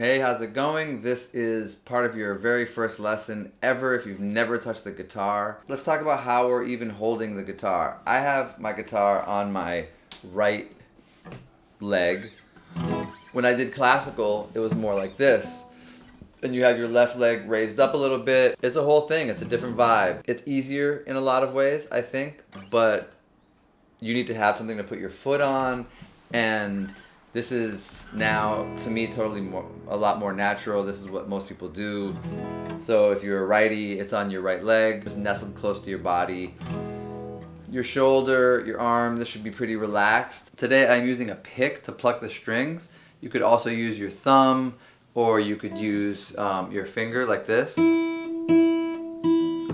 Hey, how's it going? This is part of your very first lesson ever if you've never touched the guitar. Let's talk about how we're even holding the guitar. I have my guitar on my right leg. When I did classical, it was more like this. And you have your left leg raised up a little bit. It's a whole thing. It's a different vibe. It's easier in a lot of ways, I think, but you need to have something to put your foot on, and this is now, to me, a lot more natural. This is what most people do. So if you're a righty, it's on your right leg, just nestled close to your body. Your shoulder, your arm, this should be pretty relaxed. Today I'm using a pick to pluck the strings. You could also use your thumb, or you could use your finger like this,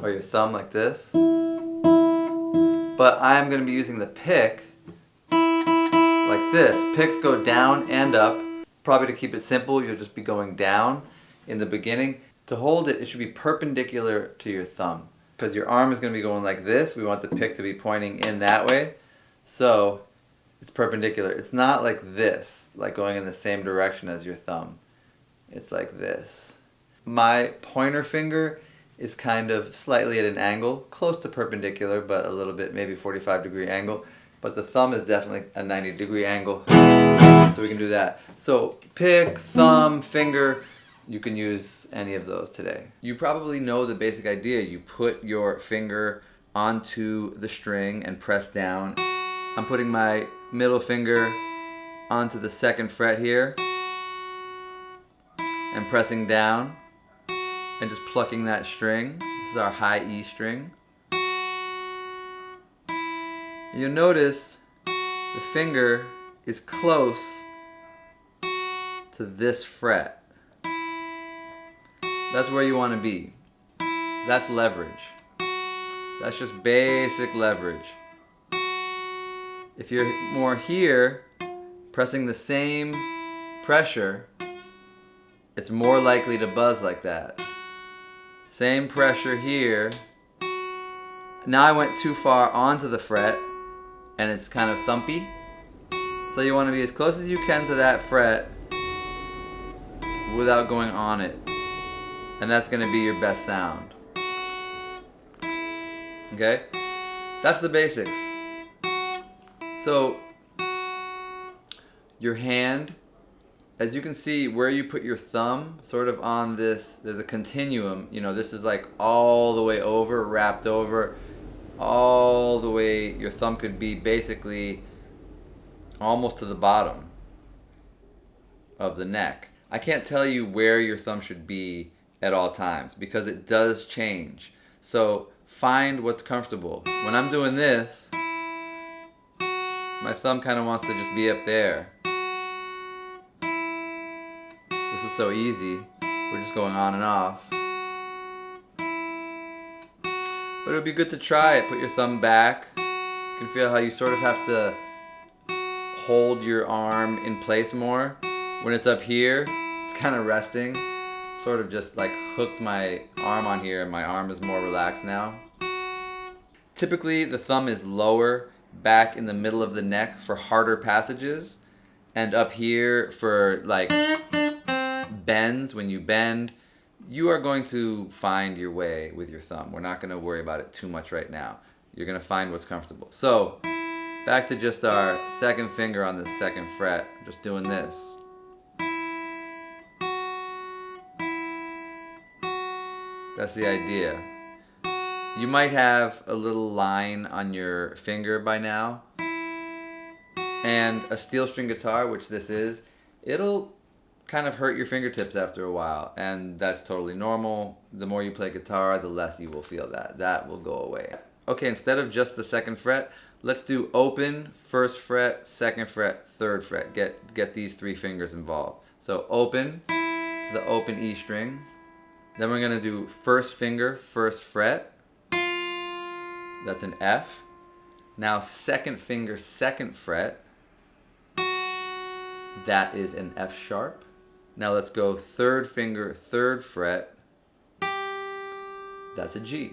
or your thumb like this. But I'm going to be using the pick like this. Picks go down and up. Probably to keep it simple, you'll just be going down in the beginning. To hold it, it should be perpendicular to your thumb, because your arm is going to be going like this. We want the pick to be pointing in that way. So it's perpendicular. It's not like this, like going in the same direction as your thumb. It's like this. My pointer finger is kind of slightly at an angle, close to perpendicular, but a little bit, maybe 45-degree angle. But the thumb is definitely a 90-degree angle, so we can do that. So pick, thumb, finger, you can use any of those today. You probably know the basic idea. You put your finger onto the string and press down. I'm putting my middle finger onto the 2nd fret here and pressing down and just plucking that string. This is our high E string. You'll notice the finger is close to this fret. That's where you want to be. That's leverage. That's just basic leverage. If you're more here, pressing the same pressure, it's more likely to buzz like that. Same pressure here. Now I went too far onto the fret, and it's kind of thumpy. So you want to be as close as you can to that fret without going on it. And that's going to be your best sound. Okay? That's the basics. So your hand, as you can see where you put your thumb, sort of on this, there's a continuum. You know, this is like all the way over, wrapped over. All the way, your thumb could be basically almost to the bottom of the neck. I can't tell you where your thumb should be at all times because it does change. So find what's comfortable. When I'm doing this, my thumb kind of wants to just be up there. This is so easy. We're just going on and off. But it would be good to try it. Put your thumb back. You can feel how you sort of have to hold your arm in place more. When it's up here, it's kind of resting. Sort of just like hooked my arm on here, and my arm is more relaxed now. Typically, the thumb is lower back in the middle of the neck for harder passages, and up here for like bends. When you bend, you are going to find your way with your thumb. We're not going to worry about it too much right now. You're going to find what's comfortable. So, back to just our 2nd finger on the 2nd fret. Just doing this. That's the idea. You might have a little line on your finger by now. And a steel string guitar, which this is, it'll kind of hurt your fingertips after a while, and that's totally normal. The more you play guitar, the less you will feel that. That will go away. Okay, instead of just the 2nd fret, let's do open, 1st fret, 2nd fret, 3rd fret. Get these 3 fingers involved. So open, is the open E string. Then we're gonna do 1st finger, 1st fret. That's an F. Now 2nd finger, 2nd fret. That is an F sharp. Now let's go 3rd finger, 3rd fret. That's a G.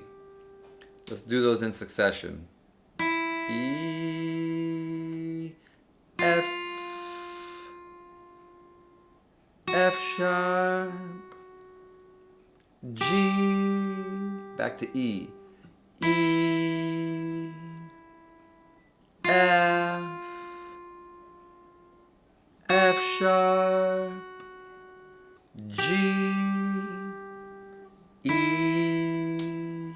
Let's do those in succession. E, F, F sharp, G, back to E, E, F, F sharp, G, E,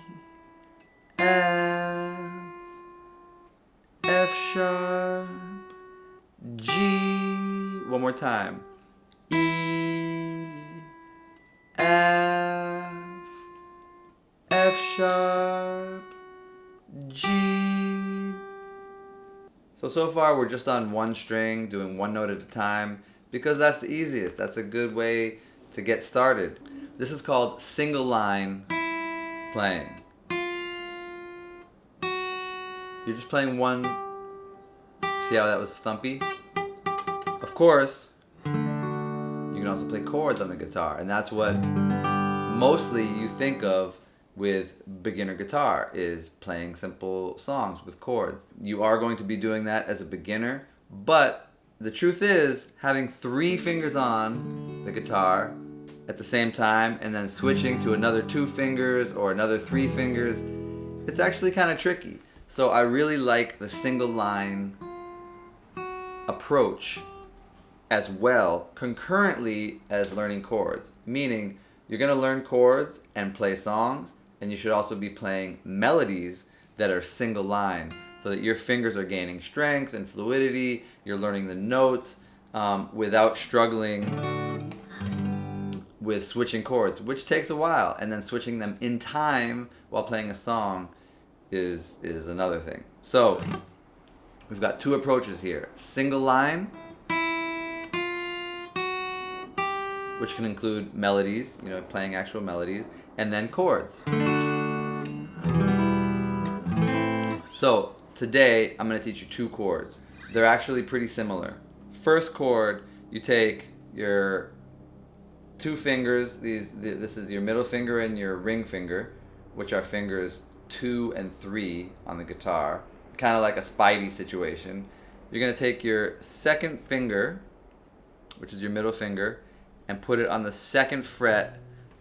F, F sharp, G, one more time, E, F, F sharp, G. So far we're just on one string, doing one note at a time, because that's the easiest. That's a good way to get started. This is called single line playing. You're just playing one. See how that was thumpy? Of course, you can also play chords on the guitar, and that's what mostly you think of with beginner guitar, is playing simple songs with chords. You are going to be doing that as a beginner, but the truth is, having 3 fingers on the guitar at the same time and then switching to another 2 fingers or another 3 fingers, it's actually kind of tricky. So I really like the single line approach as well, concurrently as learning chords. Meaning, you're going to learn chords and play songs, and you should also be playing melodies that are single line, so that your fingers are gaining strength and fluidity. You're learning the notes without struggling with switching chords, which takes a while, and then switching them in time while playing a song is another thing. So we've got 2 approaches here: single line, which can include melodies, playing actual melodies, and then chords. So today I'm going to teach you 2 chords. They're actually pretty similar. First chord, you take your 2 fingers. This is your middle finger and your ring finger, which are fingers 2 and 3 on the guitar, kind of like a Spidey situation. You're going to take your second finger, which is your middle finger, and put it on the 2nd fret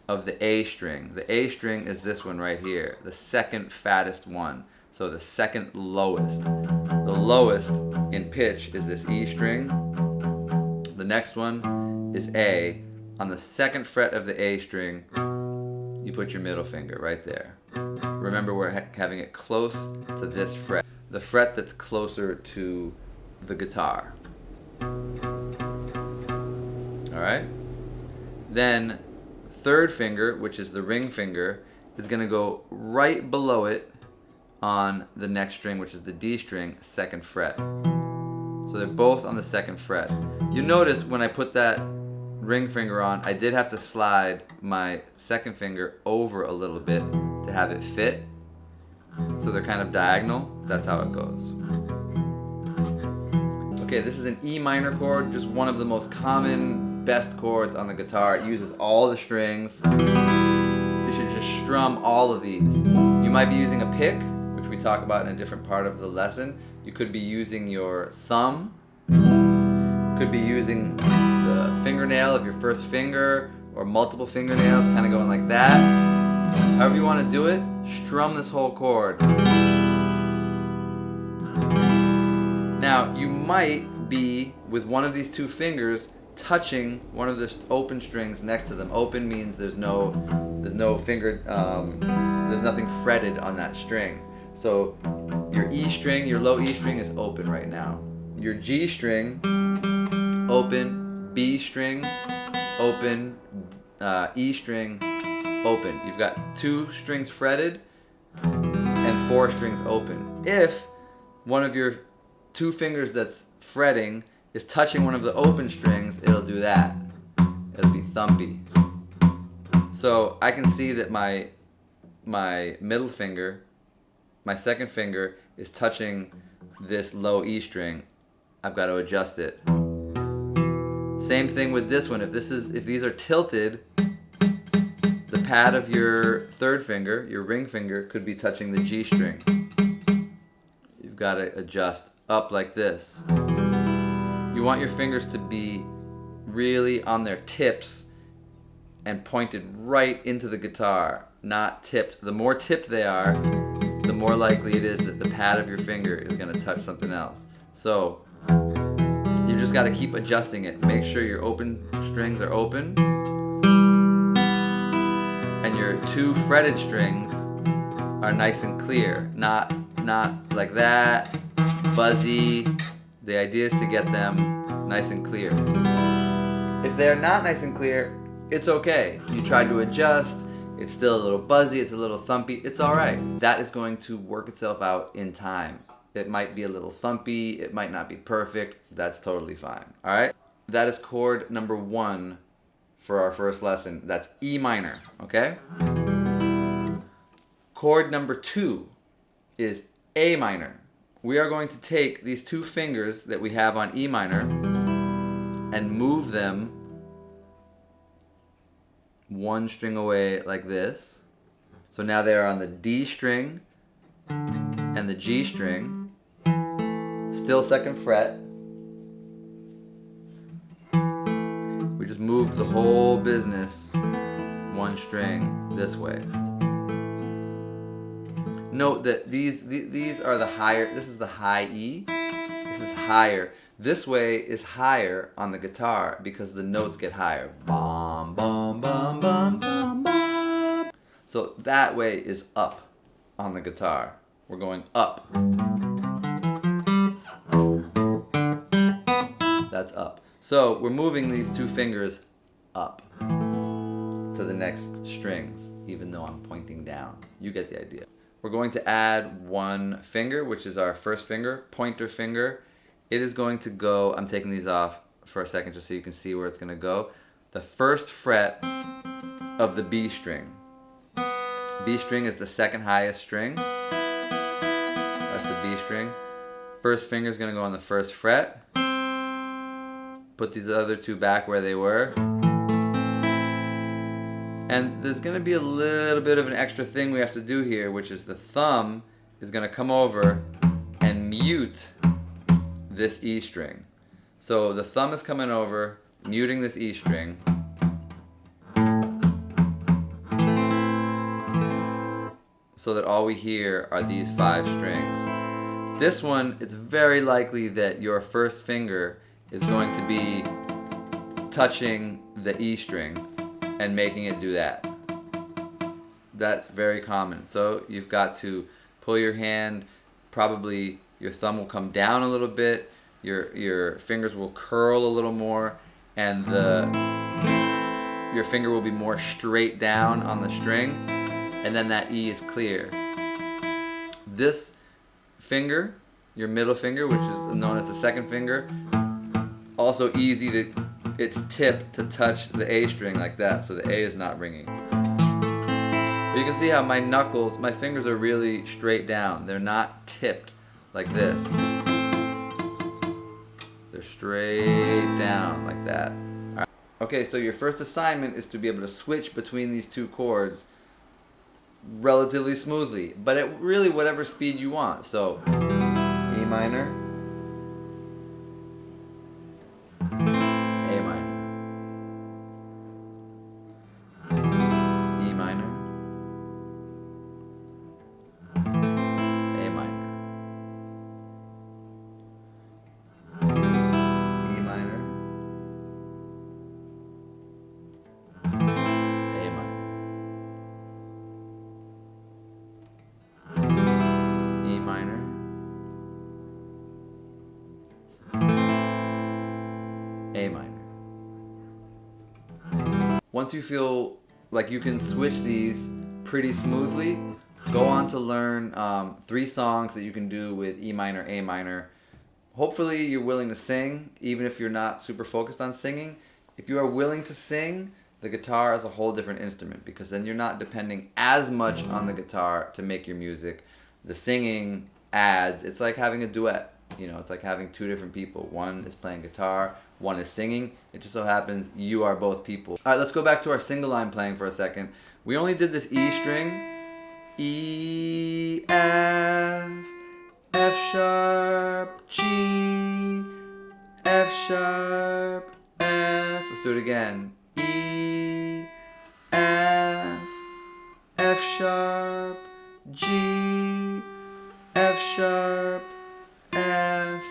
of the A string. The A string is this one right here, the second fattest one. So the second lowest. The lowest in pitch is this E string. The next one is A. On the 2nd fret of the A string, you put your middle finger right there. Remember, we're having it close to this fret, the fret that's closer to the guitar. All right? Then 3rd finger, which is the ring finger, is going to go right below it on the next string, which is the D string, 2nd fret. So they're both on the 2nd fret. You notice when I put that ring finger on, I did have to slide my 2nd finger over a little bit to have it fit. So they're kind of diagonal. That's how it goes. Okay, this is an E minor chord, just one of the most common, best chords on the guitar. It uses all the strings. So you should just strum all of these. You might be using a pick, which we talk about in a different part of the lesson. You could be using your thumb. You could be using the fingernail of your first finger, or multiple fingernails, kind of going like that. However you want to do it, strum this whole chord. Now, you might be, with one of these 2 fingers, touching one of the open strings next to them. Open means there's no finger, there's nothing fretted on that string. So your E string, your low E string is open right now. Your G string, open, B string, open, E string, open. You've got 2 strings fretted and 4 strings open. If one of your 2 fingers that's fretting is touching one of the open strings, it'll do that. It'll be thumpy. So I can see that my middle finger, my 2nd finger, is touching this low E string. I've got to adjust it. Same thing with this one. If these are tilted, the pad of your 3rd finger, your ring finger, could be touching the G string. You've got to adjust up like this. You want your fingers to be really on their tips and pointed right into the guitar, not tipped. The more tipped they are, the more likely it is that the pad of your finger is going to touch something else. So you just got to keep adjusting it. Make sure your open strings are open and your 2 fretted strings are nice and clear, not like that, buzzy. The idea is to get them nice and clear. If they're not nice and clear, it's okay. You try to adjust, it's still a little buzzy, it's a little thumpy, it's all right. That is going to work itself out in time. It might be a little thumpy, it might not be perfect, that's totally fine, all right? That is chord number 1 for our first lesson. That's E minor, okay? Chord number 2 is A minor. We are going to take these 2 fingers that we have on E minor and move them 1 string away like this. So now they are on the D string and the G string, still 2nd fret. We just moved the whole business 1 string this way. Note that these are the higher, this is the high E, this is higher. This way is higher on the guitar because the notes get higher. Bum, bum, bum, bum, bum, bum. So that way is up on the guitar. We're going up. That's up. So we're moving these 2 fingers up to the next strings, even though I'm pointing down. You get the idea. We're going to add 1 finger, which is our first finger, pointer finger. It is going to go, I'm taking these off for a second just so you can see where it's going to go. The 1st fret of the B string. B string is the 2nd highest string. That's the B string. First finger is going to go on the 1st fret. Put these other 2 back where they were. And there's going to be a little bit of an extra thing we have to do here, which is the thumb is going to come over and mute this E string. So the thumb is coming over, muting this E string. So that all we hear are these 5 strings. This one, it's very likely that your first finger is going to be touching the E string and making it do that. That's very common. So you've got to pull your hand, probably your thumb will come down a little bit, your fingers will curl a little more, and your finger will be more straight down on the string, and then that E is clear. This finger, your middle finger, which is known as the 2nd finger, also easy to, its tip to touch the A string like that, so the A is not ringing. But you can see how my knuckles, my fingers are really straight down. They're not tipped like this. They're straight down like that. All right. Okay, so your first assignment is to be able to switch between these 2 chords relatively smoothly, but at really whatever speed you want. So E minor, A minor, E minor, A minor, E minor, A minor, E minor, A minor. Once you feel like you can switch these pretty smoothly, go on to learn 3 songs that you can do with E minor, A minor. Hopefully you're willing to sing, even if you're not super focused on singing. If you are willing to sing, the guitar is a whole different instrument, because then you're not depending as much on the guitar to make your music. The singing adds, it's like having a duet. You know, it's like having 2 different people. One is playing guitar, one is singing. It just so happens you are both people. All right, let's go back to our single line playing for a second. We only did this E string. E, F, F sharp, G, F sharp, F. Let's do it again. E, sharp, G, F sharp, F,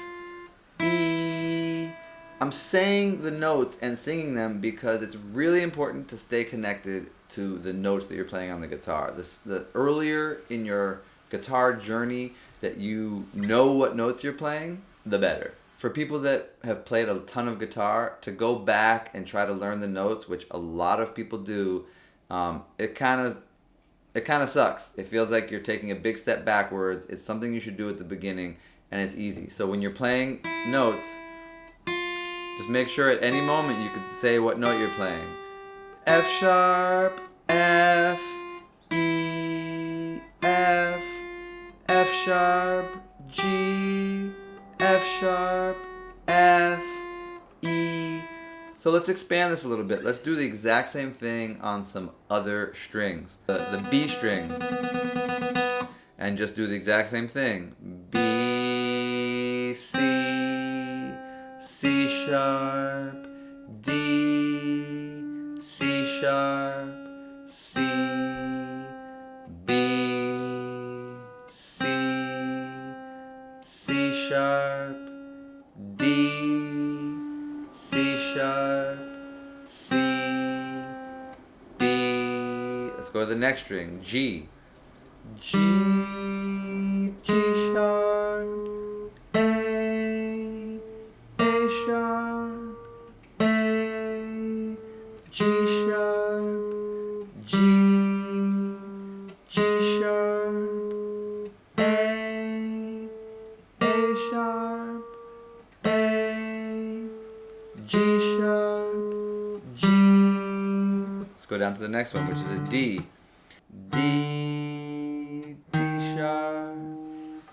E. I'm saying the notes and singing them because it's really important to stay connected to the notes that you're playing on the guitar. The earlier in your guitar journey that you know what notes you're playing, the better. For people that have played a ton of guitar, to go back and try to learn the notes, which a lot of people do, it kind of sucks. It feels like you're taking a big step backwards. It's something you should do at the beginning, and it's easy. So when you're playing notes, just make sure at any moment you can say what note you're playing. F sharp, F, E, F, F sharp, G, F sharp, F, E. So let's expand this a little bit. Let's do the exact same thing on some other strings. The B string. And just do the exact same thing. B, C, C sharp, D, C sharp, C, B, C, C sharp, D, C sharp, C, B. Let's go to the next string, G. G, G sharp, A sharp, A, G sharp, G, G sharp, A sharp, A, G sharp, G. Let's go down to the next one, which is a D. D, D sharp,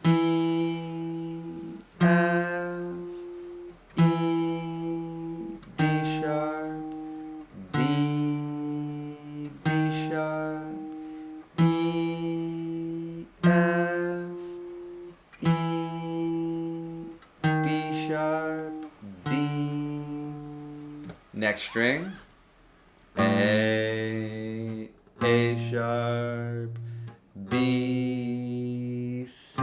E, F, E, D sharp, D, D sharp, E, F, E, D sharp, D. Next string, A sharp, B, C,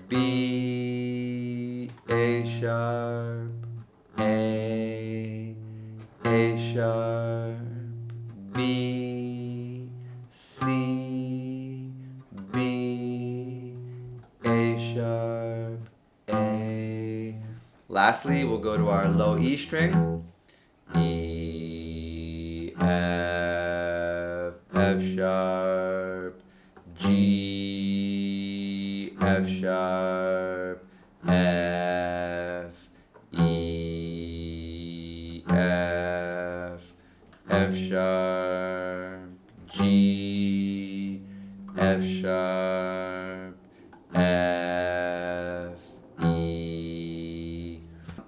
B, A sharp, A sharp, B, C, B, A sharp, A. Lastly, we'll go to our low E string. E, F sharp, G, F sharp, F, E, F sharp, G, F sharp, F, E.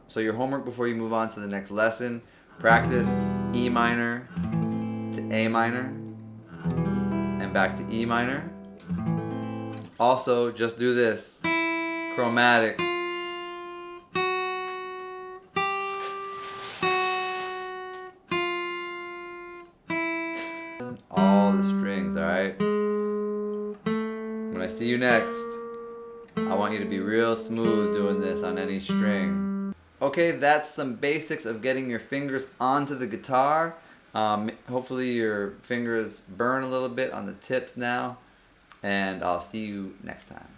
So your homework before you move on to the next lesson, practice E minor to A minor and back to E minor. Also, just do this, chromatic. All the strings, alright? When I see you next, I want you to be real smooth doing this on any string. Okay, that's some basics of getting your fingers onto the guitar. Hopefully your fingers burn a little bit on the tips now, and I'll see you next time.